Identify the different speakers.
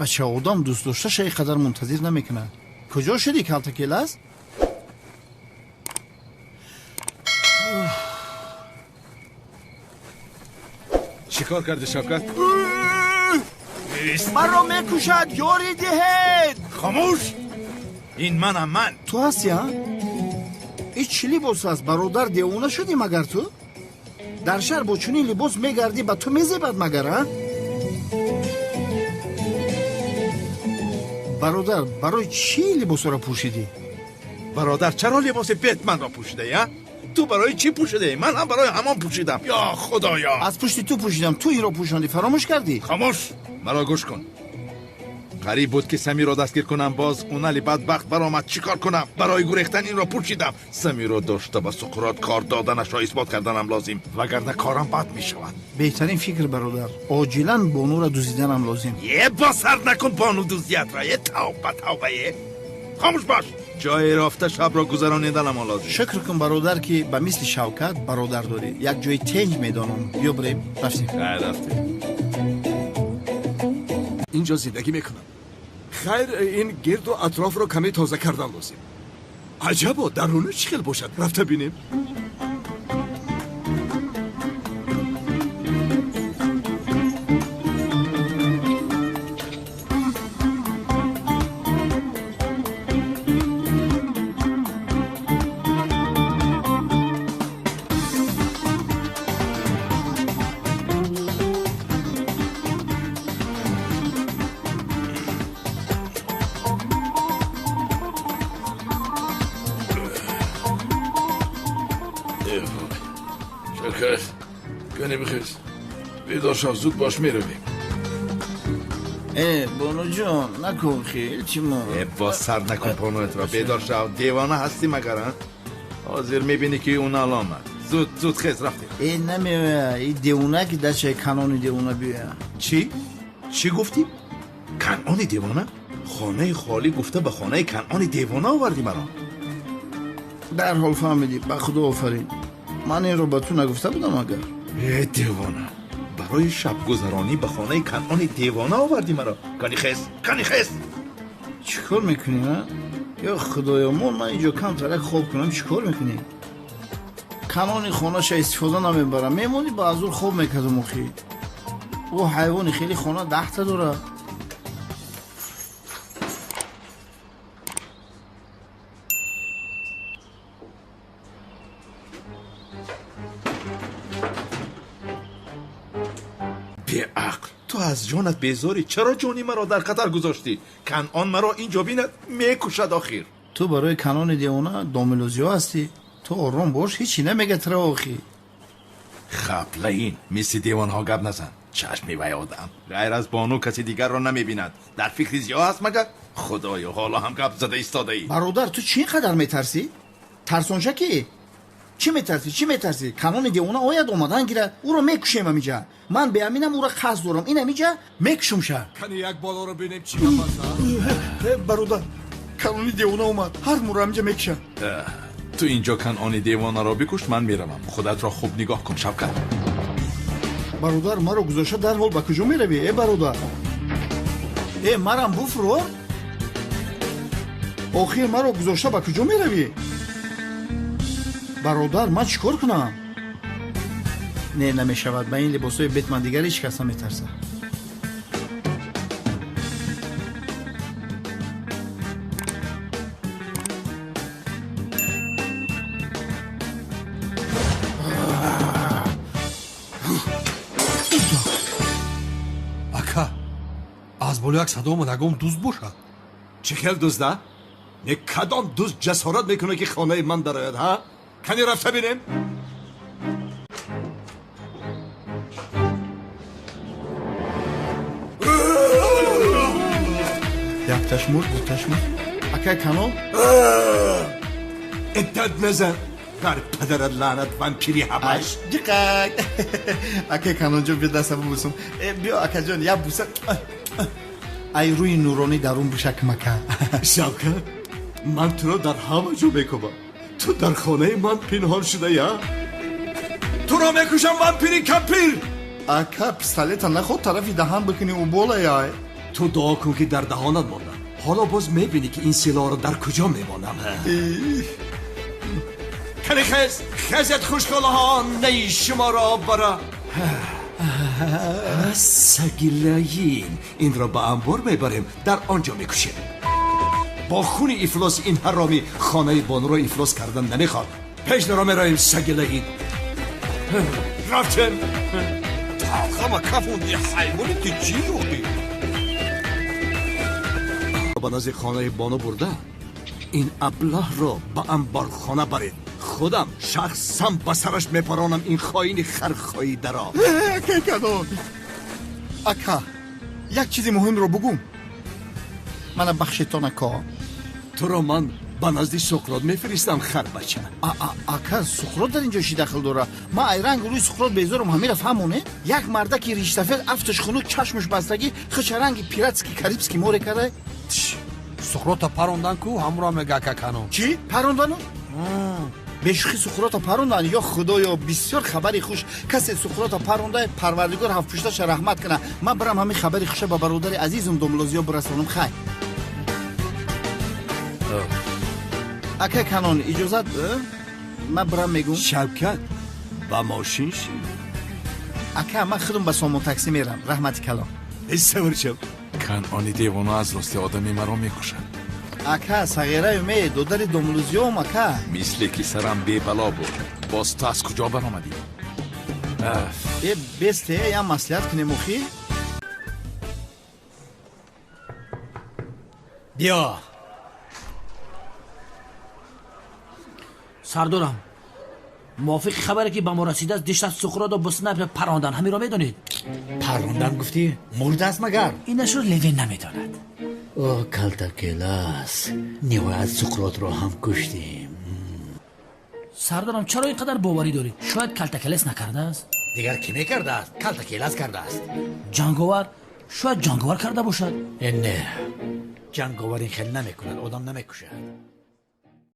Speaker 1: بچه آدم دوست داشته شای قدر منتظر نمیکنه. کجا شدی کلتکیل است؟
Speaker 2: چیکار کرده شوکت؟
Speaker 1: مرا میکشد یاری دهید.
Speaker 2: خاموش! این منم من.
Speaker 1: تو هستی ها؟ این چی لباس است؟ برادر دیوانه شدی مگر تو؟ در شهر با چنین لباس میگردی به تو میزیبد مگر ها؟ برادر برای چی لباس را پوشیدی؟
Speaker 2: برادر چرا لباس بتمن را پوشیده یا؟ تو برای چی پوشیده؟ من هم برای همان پوشیدم. یا خدایا!
Speaker 1: از پشت تو پوشیدم، تو این را پوشاندی، فراموش کردی؟
Speaker 2: خاموش! مرا گوش کن. قریب بود که سمی را دستگیر کنم، باز اونالی بدبخت برآمد. چیکار کنم؟ برای گریختن این را پوشیدم. سمی را داشته به سقراط کار دادنش را اثبات کردنم لازم، وگرنه کارم بد می شود.
Speaker 1: بهترین فکر برادر، عاجلا بانو را دوزیدنم لازم.
Speaker 2: یه با سر نکن بانو دوزیت را. یه توبه. خاموش باش. جای رفته شب را گذرانیدنم لازم.
Speaker 1: شکر کن برادر که به مثل شوکت برادر داری. یک جای تنج میدانم. بیا بریم.
Speaker 2: رفتیم.
Speaker 3: اینجا زندگی میکنم. خیر این گرد و اطراف رو کمی تازه کردن لازم. عجبا درونه چی خیلی باشد. رفته بینیم.
Speaker 2: شکر کنی بخیز بیدار شو، زود باش میرویم.
Speaker 1: بانو جان نکن خیلی چی ما
Speaker 2: با سر نکن پانویت را. بیدار شو، دیوانه هستی مگر؟ حاضر میبینی که اون علامت. زود خیز رفتیم.
Speaker 1: این نمیوه این دیوانه که دچه کنون دیوانه بیوه.
Speaker 2: چی گفتی؟ کنعان دیوانه؟ خانه خالی گفته به خانه کنعان دیوانه آوردی مرا.
Speaker 1: در حال فهمیدی. به خدا آفرین. من این رو به تو نگفته بودم اگر.
Speaker 2: دیوانه برای شب گذرانی به خانه کنعان دیوانه آوردی مرا. کنی خیز.
Speaker 1: چیکار میکنی نه؟ یا خدایا من اینجا کم ترک خواب کنم. چیکار میکنی؟ کنان خانه شا استفاده نمیبرم. میمونی با ازور خواب میکردم اخی. او حیوانی خیلی خانه 10 تا داره.
Speaker 2: بیعقل، تو از جانت بیزاری. چرا جانی مرا در خطر گذاشتی؟ کنعان مرا اینجا بیند میکشد آخر.
Speaker 1: تو برای کنان دیوانه داملوزیو هستی. تو آرام باش، هیچی نمیگه ترا آخی.
Speaker 2: خبله این مثل دیوان ها گپ نزن. چشم میوه آدم غیر از بانو کسی دیگر را نمیبیند. در فکر زیاد هست مگر؟ خدایا حالا هم گپ زده ایستاده ای.
Speaker 1: برادر تو چی قدر میترسی؟ ترسونشه کی؟ چی میترسی؟ کنان دیوانه آید اومدن گیره او رو میکشیم امیجا. من به امینم او را قصد دارم. این امیجا میکشمشه.
Speaker 3: کنی یک بالا رو بینیم چی نفسه.
Speaker 1: برادر کنان دیوانه اومد. هر مورا امیجا میکشه.
Speaker 2: تو اینجا کنعان دیوانه را بکش، من میروم. خودت را خوب نگاه کن شوکت.
Speaker 1: برادر مرا گذاشته در حال به کجا میروی؟ برادر مرم بفرو. آخر مرا گذاشته به کجا میروی؟ برادر من چیکار کنم؟ نه نمیشود. به این لباسای بتمن دیگر هیچ کس نمیترسه.
Speaker 4: ака аз боло як садо омадагом дуз бошад.
Speaker 3: چی خیلی دزده؟ یک کدام دوست جسارت میکنه که خانه من درآید ها؟ کنی رفته بینیم؟
Speaker 1: یک تشمور دو تشمور. اکا کنال
Speaker 3: ادت نزن بر پدرت لعنت ومپیری همش.
Speaker 1: دقیق. اکا کنال جان بیا دستم ببوسم. بیا اکا جان یا بوسه. ای روی نورانی درون بشک مکه.
Speaker 3: شوکت من تو را در همه جا میکنم. تو در خانه من پنهان شده یا؟ تو را میکشم ومپیری کمپیر.
Speaker 1: اکا پیستالیتا نخود طرفی دهان بکنی و بالا یا
Speaker 3: تو دعا کن که در دهانت ماندم. حالا باز میبینی که این سلاح رو در کجا میمانم. کنی خزت خوشگلها نی شما را برا سگیلایین. این را به انبار میبریم، در آنجا میکشیم. با خون افلاس این حرامی خانه بانو را افلاس کردن نمیخواد. پیش را میرایم سگیلایین. رفتن
Speaker 4: خما کفوندی حیوانی تو چی روخی؟
Speaker 3: با نزد خانه بانو برده این ابله را به انبار خانه برید. خودم شخصا به سرش میپرانم این خاین خرخاییده را.
Speaker 1: کیکدان اکا یک چیزی مهم رو بگم. من بخشتان اکا.
Speaker 3: تو را من به نزد سقراط میفرستم خر بچه.
Speaker 1: اکا سقراط در اینجا چی دخل داره؟ ما ایران روی سقراط بیزارم همین فهمونه. یک مرده که ریشتفل افتش خونو چشمش بستگی خچرنگی پیراتسکی کاریبسکی موره کرده.
Speaker 4: سقراط پاروندن کو همراه میگه که کنون.
Speaker 1: چی؟ پاروندانو؟ بشخی سقراط پاروندن. یا خدایا بسیار خبری خوش. کسی سقراط پارونده پروردگار هفت پشتش رحمت کنه. من برم همین خبری خوش به برادر عزیزم دوملوزیا برسونم. خیر اکا کنون اجازت من برم میگم.
Speaker 3: شوکت با ماشین شی.
Speaker 1: اکا من خودم به سامون تاکسی میرم. رحمتی کلام.
Speaker 3: استورچم
Speaker 2: کنعانی دیوانا از راستی آدمی مرا میکشد.
Speaker 1: اکا صغیره می دودر دوملوزیوم اکا.
Speaker 2: مثل که سرم بی بلا بود. باز تو از کجا برآمدی؟
Speaker 1: ای بسته یا مصلحت کنی مخی؟
Speaker 5: بیا سردارم، موافق خبره که به ما رسیده است دشت سقراط و بسنپ پراندن. همین را میدونید؟
Speaker 6: پروندن گفتی؟ مرده است مگر؟
Speaker 5: اینش رو لیوین نمیداند.
Speaker 6: اوه کلتاکلاس، نیویت سقراط رو هم کشتیم.
Speaker 5: سردارم چرا اینقدر باوری داری؟ شاید کلتکلس نکرده است.
Speaker 6: دیگر کی میکرده است؟ کلتاکلاس کرده است.
Speaker 5: جنگاور، شاید جنگاور کرده باشد.
Speaker 6: نه، جنگاور این خیلی نمیکند، آدم نمیکشد.